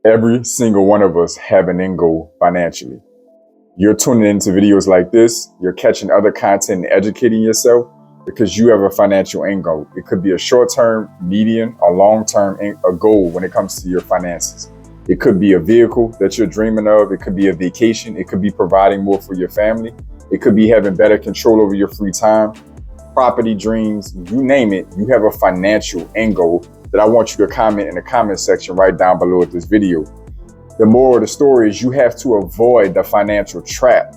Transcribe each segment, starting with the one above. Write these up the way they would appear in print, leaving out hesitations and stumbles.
Every single one of us have an end goal financially. You're tuning into videos like this, you're catching other content and educating yourself because you have a financial end goal. It could be a short-term, medium, or long-term goal when it comes to your finances. It could be a vehicle that you're dreaming of. It could be a vacation. It could be providing more for your family. It could be having better control over your free time, property dreams, you name it. You have a financial end goal that I want you to comment in the comment section right down below at this video. The moral of the story is you have to avoid the financial trap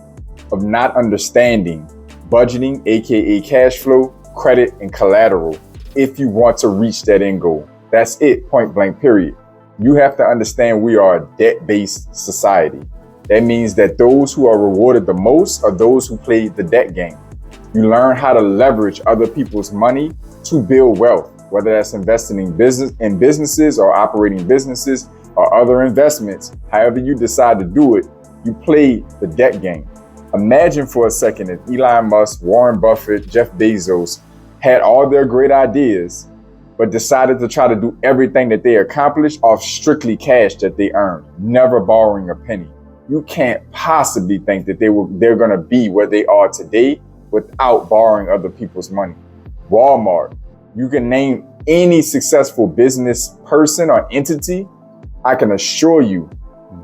of not understanding budgeting, aka cash flow, credit, and collateral if you want to reach that end goal. That's it, point blank, period. You have to understand we are a debt-based society. That means that those who are rewarded the most are those who play the debt game. You learn how to leverage other people's money to build wealth, whether that's investing in businesses or operating businesses or other investments. However you decide to do it, you play the debt game. Imagine for a second if Elon Musk, Warren Buffett, Jeff Bezos had all their great ideas, but decided to try to do everything that they accomplished off strictly cash that they earned, never borrowing a penny. You can't possibly think that they're going to be where they are today without borrowing other people's money. Walmart, you can name any successful business person or entity. I can assure you,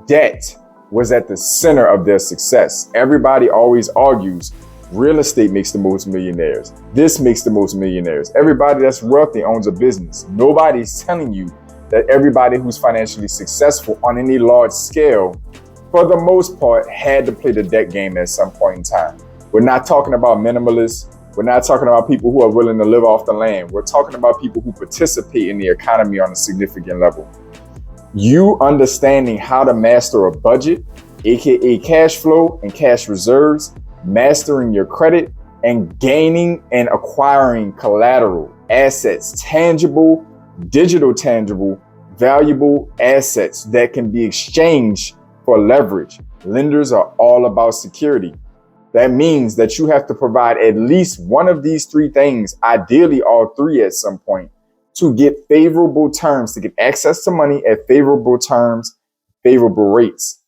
debt was at the center of their success. Everybody always argues real estate makes the most millionaires. This makes the most millionaires. Everybody that's wealthy owns a business. Nobody's telling you that everybody who's financially successful on any large scale, for the most part, had to play the debt game at some point in time. We're not talking about minimalists. We're not talking about people who are willing to live off the land. We're talking about people who participate in the economy on a significant level. You understanding how to master a budget, aka cash flow and cash reserves, mastering your credit, and gaining and acquiring collateral, assets, tangible, digital tangible, valuable assets that can be exchanged for leverage. Lenders are all about security. That means that you have to provide at least one of these three things, ideally all three at some point, to get favorable terms, to get access to money at favorable terms, favorable rates.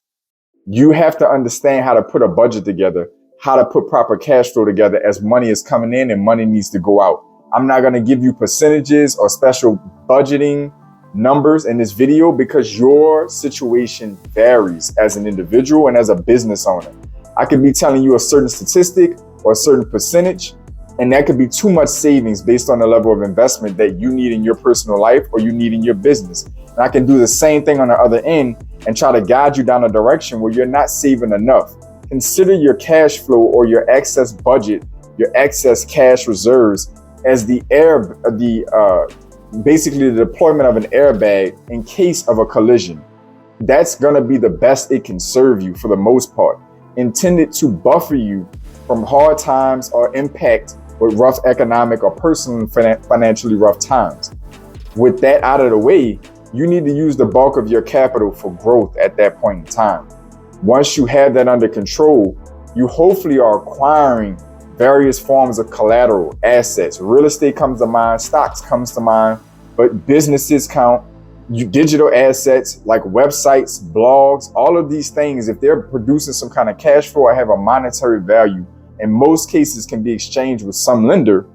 You have to understand how to put a budget together, how to put proper cash flow together as money is coming in and money needs to go out. I'm not going to give you percentages or special budgeting numbers in this video because your situation varies as an individual and as a business owner. I could be telling you a certain statistic or a certain percentage, and that could be too much savings based on the level of investment that you need in your personal life or you need in your business. And I can do the same thing on the other end and try to guide you down a direction where you're not saving enough. Consider your cash flow or your excess budget, your excess cash reserves as basically the deployment of an airbag in case of a collision. That's gonna be the best it can serve you for the most part, intended to buffer you from hard times or impact with rough economic or personal financially rough times. With that out of the way, you need to use the bulk of your capital for growth at that point in time. Once you have that under control, you hopefully are acquiring various forms of collateral, assets. Real estate comes to mind, stocks comes to mind, but businesses count. Digital assets like websites, blogs, all of these things, if they're producing some kind of cash flow or have a monetary value, in most cases can be exchanged with some lender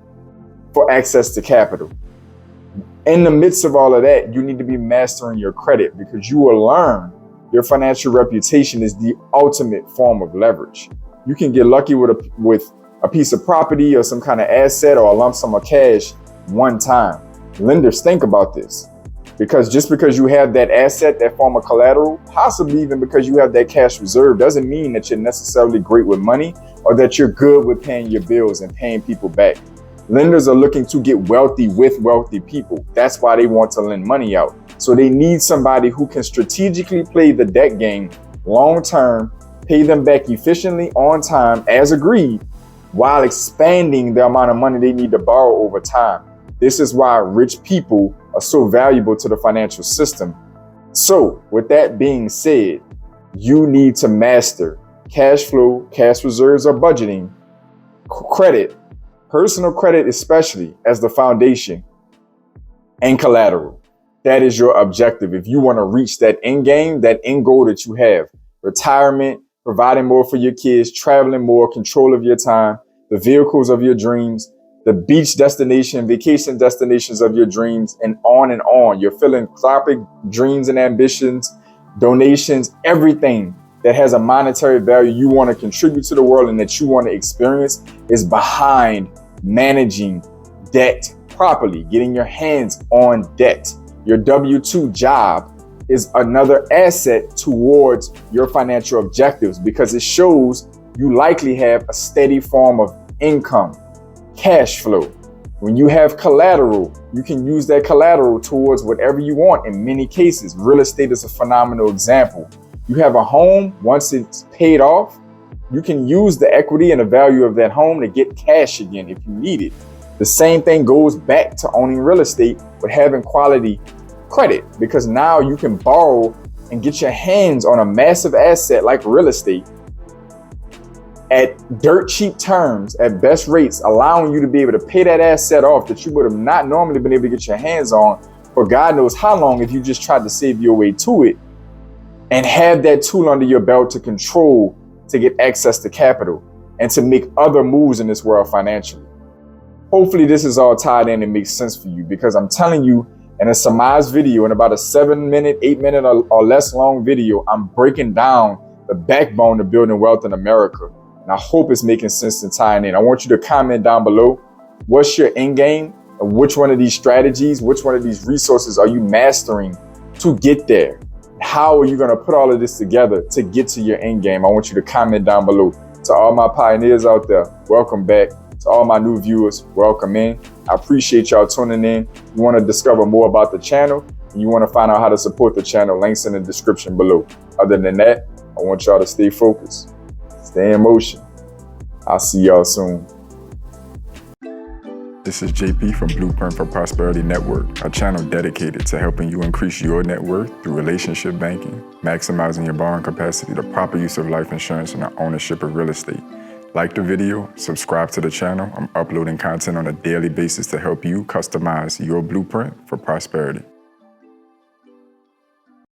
for access to capital. In the midst of all of that, you need to be mastering your credit because you will learn your financial reputation is the ultimate form of leverage. You can get lucky with a piece of property or some kind of asset or a lump sum of cash one time. Lenders think about this. Because just because you have that asset, that form of collateral, possibly even because you have that cash reserve, doesn't mean that you're necessarily great with money or that you're good with paying your bills and paying people back. Lenders are looking to get wealthy with wealthy people. That's why they want to lend money out. So they need somebody who can strategically play the debt game long term, pay them back efficiently on time as agreed, while expanding the amount of money they need to borrow over time. This is why rich people are so valuable to the financial system. So with that being said, you need to master cash flow, cash reserves or budgeting, credit, personal credit especially as the foundation, and collateral. that is your objective. If you want to reach that end game, that end goal that you have, retirement, providing more for your kids, traveling more, control of your time, the vehicles of your dreams, the beach destination, vacation destinations of your dreams, and on, your philanthropic dreams and ambitions, donations, everything that has a monetary value you want to contribute to the world and that you want to experience is behind managing debt properly, getting your hands on debt. Your W-2 job is another asset towards your financial objectives because it shows you likely have a steady form of income, cash flow. When you have collateral, you can use that collateral towards whatever you want. In many cases, real estate is a phenomenal example. You have a home, once it's paid off, you can use the equity and the value of that home to get cash again if you need it. The same thing goes back to owning real estate, but having quality credit, because now you can borrow and get your hands on a massive asset like real estate at dirt cheap terms, at best rates, allowing you to be able to pay that asset off that you would have not normally been able to get your hands on for God knows how long if you just tried to save your way to it, and have that tool under your belt to control, to get access to capital and to make other moves in this world financially. Hopefully this is all tied in and makes sense for you, because I'm telling you, in a surmised video, in about a 7-minute, 8-minute or less long video, I'm breaking down the backbone of building wealth in America. And I hope it's making sense and tying in. I want you to comment down below, what's your end game? Of which one of these strategies, which one of these resources are you mastering to get there? How are you going to put all of this together to get to your end game? I want you to comment down below. To all my pioneers out there, welcome back. To all my new viewers, welcome in. I appreciate y'all tuning in. You want to discover more about the channel and you want to find out how to support the channel, links in the description below. Other than that, I want y'all to stay focused, stay in motion. I'll see y'all soon. This is JP from Blueprint for Prosperity Network, a channel dedicated to helping you increase your net worth through relationship banking, maximizing your borrowing capacity, the proper use of life insurance, and the ownership of real estate. Like the video, subscribe to the channel. I'm uploading content on a daily basis to help you customize your blueprint for prosperity.